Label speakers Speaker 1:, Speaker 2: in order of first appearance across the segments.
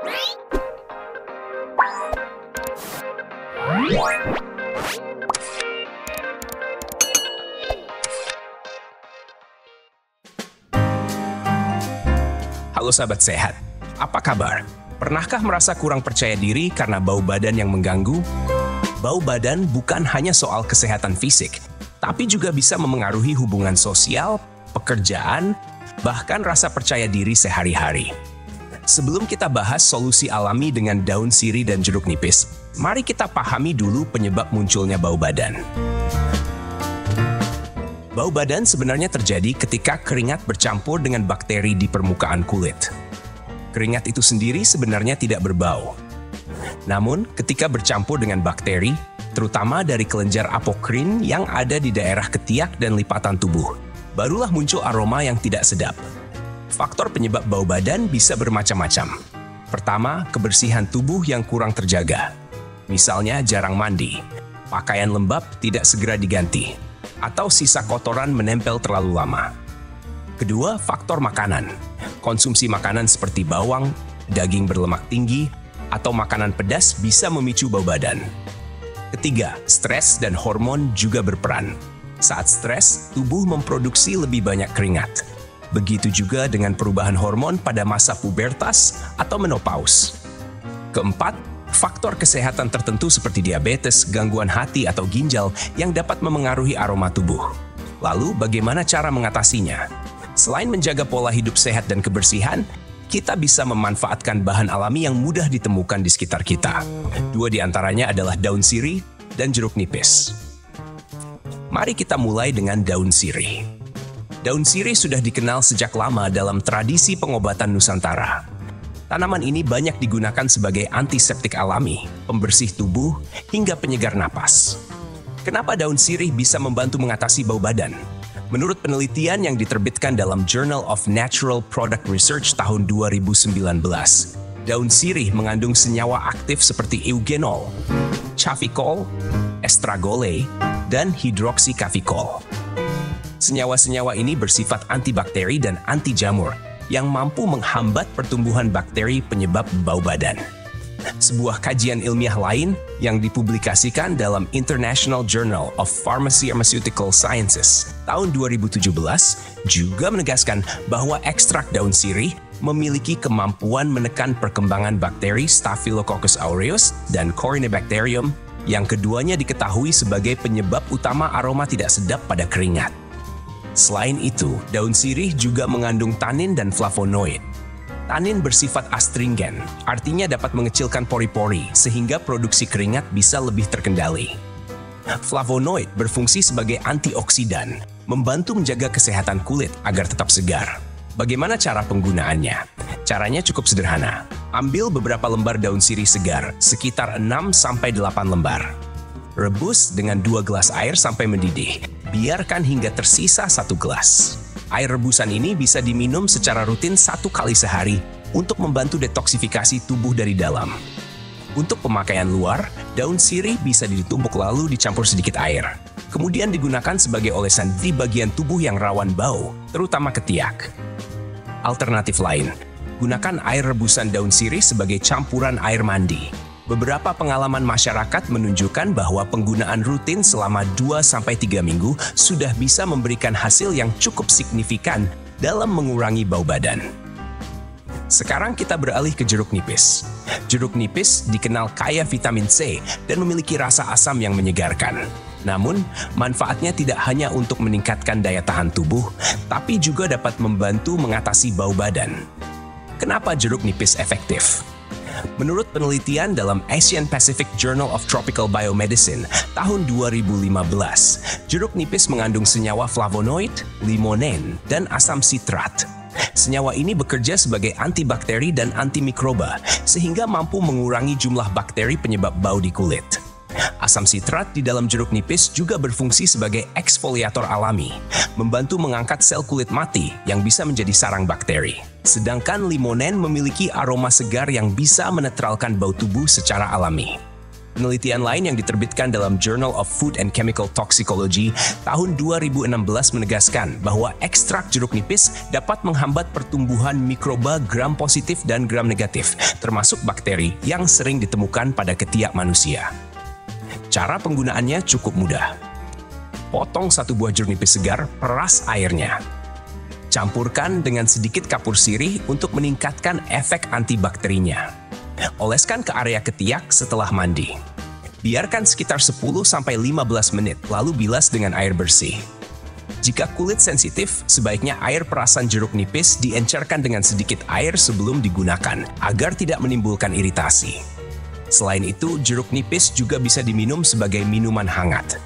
Speaker 1: Halo sahabat sehat, apa kabar? Pernahkah merasa kurang percaya diri karena bau badan yang mengganggu? Bau badan bukan hanya soal kesehatan fisik, tapi juga bisa memengaruhi hubungan sosial, pekerjaan, bahkan rasa percaya diri sehari-hari. Sebelum kita bahas solusi alami dengan daun sirih dan jeruk nipis, mari kita pahami dulu penyebab munculnya bau badan. Bau badan sebenarnya terjadi ketika keringat bercampur dengan bakteri di permukaan kulit. Keringat itu sendiri sebenarnya tidak berbau. Namun, ketika bercampur dengan bakteri, terutama dari kelenjar apokrin yang ada di daerah ketiak dan lipatan tubuh, barulah muncul aroma yang tidak sedap. Faktor penyebab bau badan bisa bermacam-macam. Pertama, kebersihan tubuh yang kurang terjaga. Misalnya jarang mandi, pakaian lembab tidak segera diganti, atau sisa kotoran menempel terlalu lama. Kedua, faktor makanan. Konsumsi makanan seperti bawang, daging berlemak tinggi, atau makanan pedas bisa memicu bau badan. Ketiga, stres dan hormon juga berperan. Saat stres, tubuh memproduksi lebih banyak keringat. Begitu juga dengan perubahan hormon pada masa pubertas atau menopause. Keempat, faktor kesehatan tertentu seperti diabetes, gangguan hati, atau ginjal yang dapat memengaruhi aroma tubuh. Lalu, bagaimana cara mengatasinya? Selain menjaga pola hidup sehat dan kebersihan, kita bisa memanfaatkan bahan alami yang mudah ditemukan di sekitar kita. Dua di antaranya adalah daun sirih dan jeruk nipis. Mari kita mulai dengan daun sirih. Daun sirih sudah dikenal sejak lama dalam tradisi pengobatan Nusantara. Tanaman ini banyak digunakan sebagai antiseptik alami, pembersih tubuh, hingga penyegar napas. Kenapa daun sirih bisa membantu mengatasi bau badan? Menurut penelitian yang diterbitkan dalam Journal of Natural Product Research tahun 2019, daun sirih mengandung senyawa aktif seperti eugenol, chaficol, estragole, dan hidroksikafikol. Senyawa-senyawa ini bersifat antibakteri dan anti jamur, yang mampu menghambat pertumbuhan bakteri penyebab bau badan. Sebuah kajian ilmiah lain yang dipublikasikan dalam International Journal of Pharmaceutical Sciences tahun 2017 juga menegaskan bahwa ekstrak daun sirih memiliki kemampuan menekan perkembangan bakteri Staphylococcus aureus dan Corynebacterium, yang keduanya diketahui sebagai penyebab utama aroma tidak sedap pada keringat. Selain itu, daun sirih juga mengandung tanin dan flavonoid. Tanin bersifat astringen, artinya dapat mengecilkan pori-pori sehingga produksi keringat bisa lebih terkendali. Flavonoid berfungsi sebagai antioksidan, membantu menjaga kesehatan kulit agar tetap segar. Bagaimana cara penggunaannya? Caranya cukup sederhana. Ambil beberapa lembar daun sirih segar, sekitar 6-8 lembar. Rebus dengan 2 gelas air sampai mendidih. Biarkan hingga tersisa 1 gelas. Air rebusan ini bisa diminum secara rutin 1 kali sehari untuk membantu detoksifikasi tubuh dari dalam. Untuk pemakaian luar, daun sirih bisa ditumbuk lalu dicampur sedikit air. Kemudian digunakan sebagai olesan di bagian tubuh yang rawan bau, terutama ketiak. Alternatif lain, gunakan air rebusan daun sirih sebagai campuran air mandi. Beberapa pengalaman masyarakat menunjukkan bahwa penggunaan rutin selama 2-3 minggu sudah bisa memberikan hasil yang cukup signifikan dalam mengurangi bau badan. Sekarang kita beralih ke jeruk nipis. Jeruk nipis dikenal kaya vitamin C dan memiliki rasa asam yang menyegarkan. Namun, manfaatnya tidak hanya untuk meningkatkan daya tahan tubuh, tapi juga dapat membantu mengatasi bau badan. Kenapa jeruk nipis efektif? Menurut penelitian dalam Asian Pacific Journal of Tropical Biomedicine tahun 2015, jeruk nipis mengandung senyawa flavonoid, limonen, dan asam sitrat. Senyawa ini bekerja sebagai antibakteri dan antimikroba, sehingga mampu mengurangi jumlah bakteri penyebab bau di kulit. Asam sitrat di dalam jeruk nipis juga berfungsi sebagai eksfoliator alami, membantu mengangkat sel kulit mati yang bisa menjadi sarang bakteri. Sedangkan limonen memiliki aroma segar yang bisa menetralkan bau tubuh secara alami. Penelitian lain yang diterbitkan dalam Journal of Food and Chemical Toxicology tahun 2016 menegaskan bahwa ekstrak jeruk nipis dapat menghambat pertumbuhan mikroba gram positif dan gram negatif, termasuk bakteri yang sering ditemukan pada ketiak manusia. Cara penggunaannya cukup mudah. Potong satu buah jeruk nipis segar, peras airnya. Campurkan dengan sedikit kapur sirih untuk meningkatkan efek antibakterinya. Oleskan ke area ketiak setelah mandi. Biarkan sekitar 10-15 menit, lalu bilas dengan air bersih. Jika kulit sensitif, sebaiknya air perasan jeruk nipis diencerkan dengan sedikit air sebelum digunakan, agar tidak menimbulkan iritasi. Selain itu, jeruk nipis juga bisa diminum sebagai minuman hangat.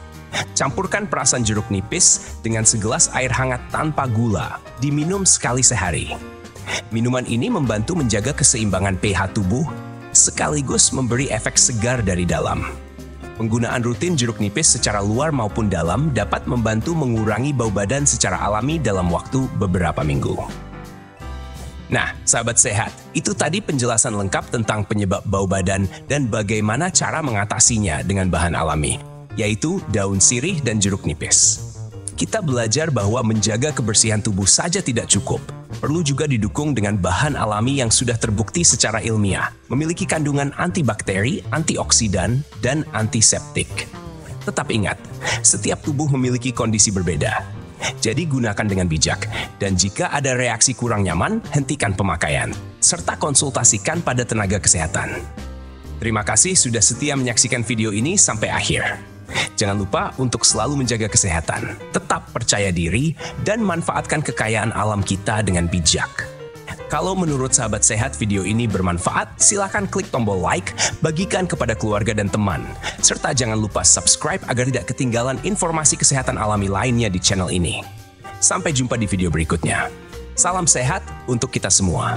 Speaker 1: Campurkan perasan jeruk nipis dengan segelas air hangat tanpa gula, diminum sekali sehari. Minuman ini membantu menjaga keseimbangan pH tubuh, sekaligus memberi efek segar dari dalam. Penggunaan rutin jeruk nipis secara luar maupun dalam dapat membantu mengurangi bau badan secara alami dalam waktu beberapa minggu. Nah, sahabat sehat, itu tadi penjelasan lengkap tentang penyebab bau badan dan bagaimana cara mengatasinya dengan bahan alami, yaitu daun sirih dan jeruk nipis. Kita belajar bahwa menjaga kebersihan tubuh saja tidak cukup. Perlu juga didukung dengan bahan alami yang sudah terbukti secara ilmiah, memiliki kandungan antibakteri, antioksidan, dan antiseptik. Tetap ingat, setiap tubuh memiliki kondisi berbeda. Jadi gunakan dengan bijak, dan jika ada reaksi kurang nyaman, hentikan pemakaian, serta konsultasikan pada tenaga kesehatan. Terima kasih sudah setia menyaksikan video ini sampai akhir. Jangan lupa untuk selalu menjaga kesehatan, tetap percaya diri, dan manfaatkan kekayaan alam kita dengan bijak. Kalau menurut sahabat sehat video ini bermanfaat, silakan klik tombol like, bagikan kepada keluarga dan teman, serta jangan lupa subscribe agar tidak ketinggalan informasi kesehatan alami lainnya di channel ini. Sampai jumpa di video berikutnya. Salam sehat untuk kita semua.